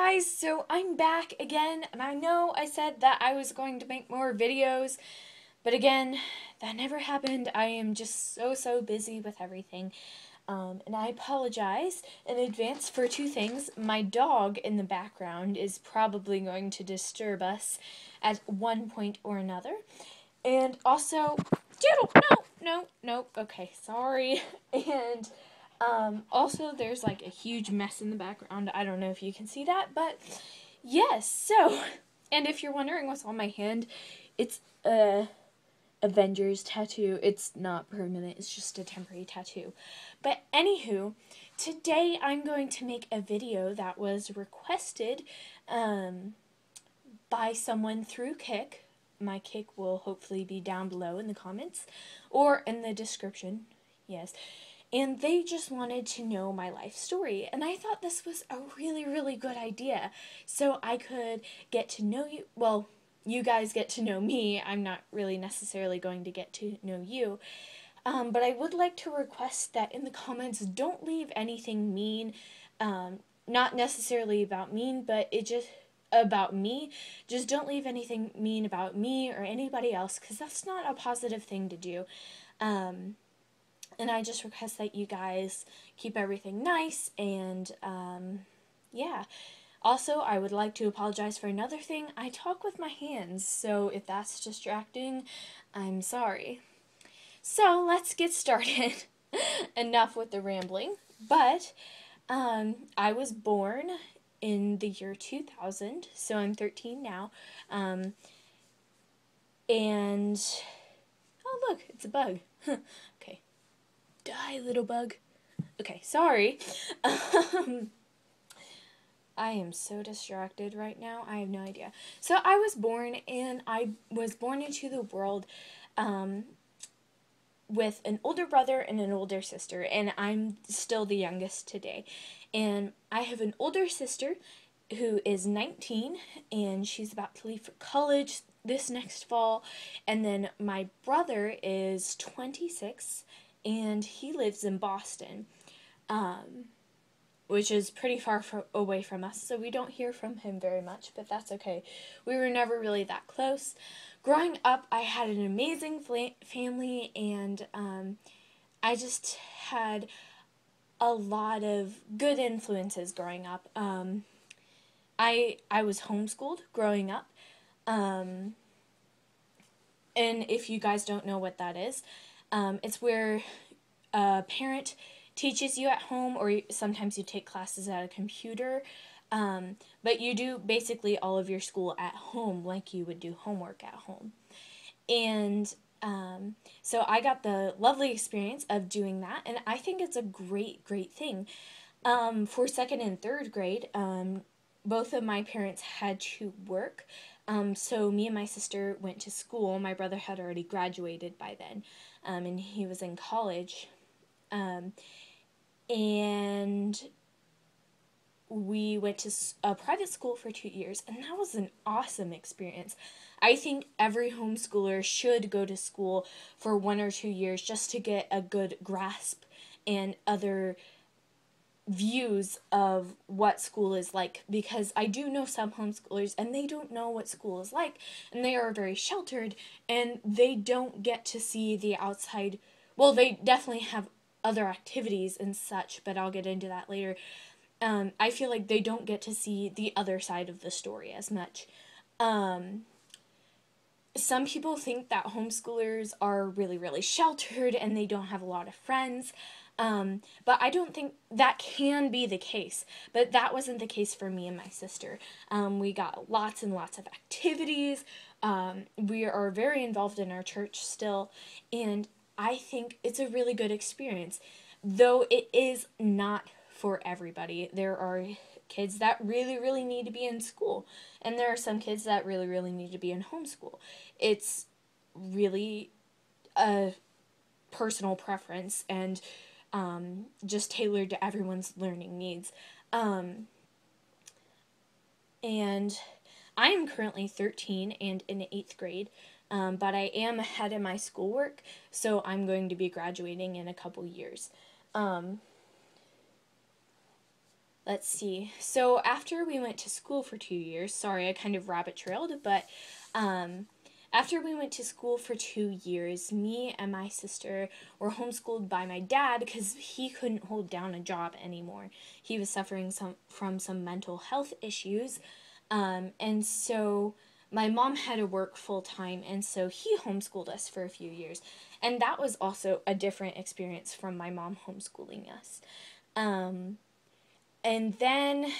guys, so I'm back again, and I know I said that I was going to make more videos, but again, that never happened. I am just so busy with everything, and I apologize in advance for two things. My dog in the background is probably going to disturb us at one point or another, and also, Doodle, no, okay, sorry, and also, there's like a huge mess in the background. I don't know if you can see that, but yes, so, and if you're wondering what's on my hand, it's a Avengers tattoo. It's not permanent, it's just a temporary tattoo. But anywho, today I'm going to make a video that was requested by someone through Kik. My Kik will hopefully be down below in the comments or in the description. Yes. And they just wanted to know my life story. And I thought this was a really good idea. So I could get to know you. Well, you guys get to know me. I'm not really necessarily going to get to know you. But I would like to request that in the comments, don't leave anything mean. Not necessarily about mean, but it just about me. Just don't leave anything mean about me or anybody else, because that's not a positive thing to do. And I just request that you guys keep everything nice, and yeah. Also, I would like to apologize for another thing. I talk with my hands, so if that's distracting, I'm sorry. So, let's get started. Enough with the rambling. But, I was born in the year 2000, so I'm 13 now. And, oh look, it's a bug. Okay. Die, little bug. Okay, sorry. I am so distracted right now. I have no idea. So I was born, and I was born into the world with an older brother and an older sister, and I'm still the youngest today. And I have an older sister who is 19, and she's about to leave for college this next fall. And then my brother is 26, and he lives in Boston, which is pretty far away from us, so we don't hear from him very much, but that's okay. We were never really that close. Growing up, I had an amazing family, and I just had a lot of good influences growing up. I was homeschooled growing up, and if you guys don't know what that is, it's where a parent teaches you at home, or sometimes you take classes at a computer, but you do basically all of your school at home like you would do homework at home. And so I got the lovely experience of doing that, and I think it's a great thing. For second and third grade, both of my parents had to work, so me and my sister went to school. My brother had already graduated by then, and he was in college. And we went to a private school for 2 years, and that was an awesome experience. I think every homeschooler should go to school for 1 or 2 years just to get a good grasp and other views of what school is like, because I do know some homeschoolers and they don't know what school is like, and they are very sheltered, and they don't get to see the outside. Well, they definitely have other activities and such, but I'll get into that later. I feel like they don't get to see the other side of the story as much. Some people think that homeschoolers are really sheltered and they don't have a lot of friends. But I don't think that can be the case. But that wasn't the case for me and my sister. We got lots and lots of activities. We are very involved in our church still. And I think it's a really good experience. Though it is not for everybody. There are kids that really need to be in school. And there are some kids that really need to be in homeschool. It's really a personal preference, and just tailored to everyone's learning needs. And I am currently 13 and in 8th grade, but I am ahead in my schoolwork, so I'm going to be graduating in a couple years. let's see. So after we went to school for 2 years, sorry, I kind of rabbit trailed, but after we went to school for 2 years, me and my sister were homeschooled by my dad because he couldn't hold down a job anymore. He was suffering from some mental health issues, and so my mom had to work full time, and so he homeschooled us for a few years. And that was also a different experience from my mom homeschooling us. And then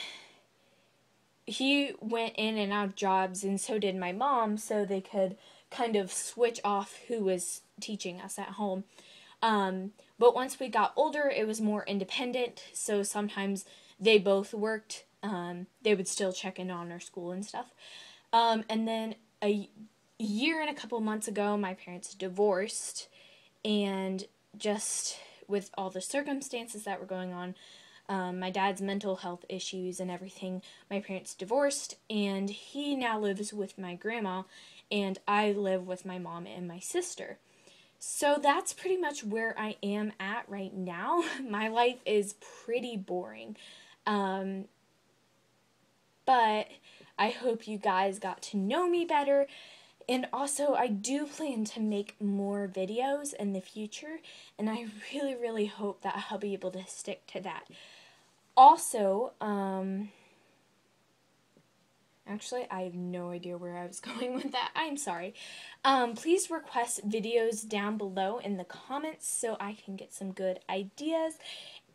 he went in and out of jobs, and so did my mom, so they could kind of switch off who was teaching us at home. But once we got older, it was more independent, so sometimes they both worked. They would still check in on our school and stuff. And then a year and a couple months ago, my parents divorced, and just with all the circumstances that were going on, my dad's mental health issues and everything, my parents divorced, and he now lives with my grandma, and I live with my mom and my sister. So that's pretty much where I am at right now. My life is pretty boring. But I hope you guys got to know me better. And also, I do plan to make more videos in the future, and I really, really hope that I'll be able to stick to that. Also, actually, I have no idea where I was going with that. I'm sorry. Please request videos down below in the comments so I can get some good ideas,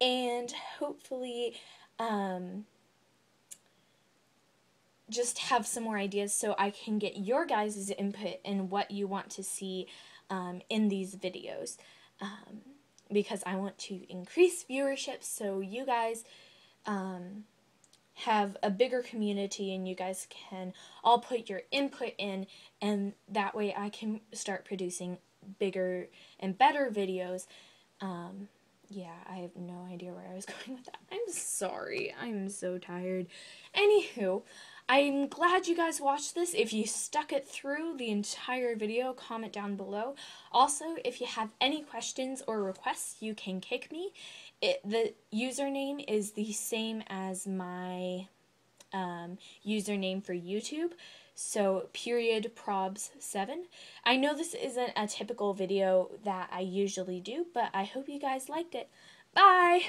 and hopefully, just have some more ideas so I can get your guys' input and what you want to see in these videos. Because I want to increase viewership so you guys have a bigger community and you guys can all put your input in, and that way I can start producing bigger and better videos. Yeah, I have no idea where I was going with that. I'm sorry. I'm so tired. Anywho, I'm glad you guys watched this. If you stuck it through the entire video, comment down below. Also, if you have any questions or requests, you can kick me. The username is the same as my username for YouTube. So, probs7. I know this isn't a typical video that I usually do, but I hope you guys liked it. Bye!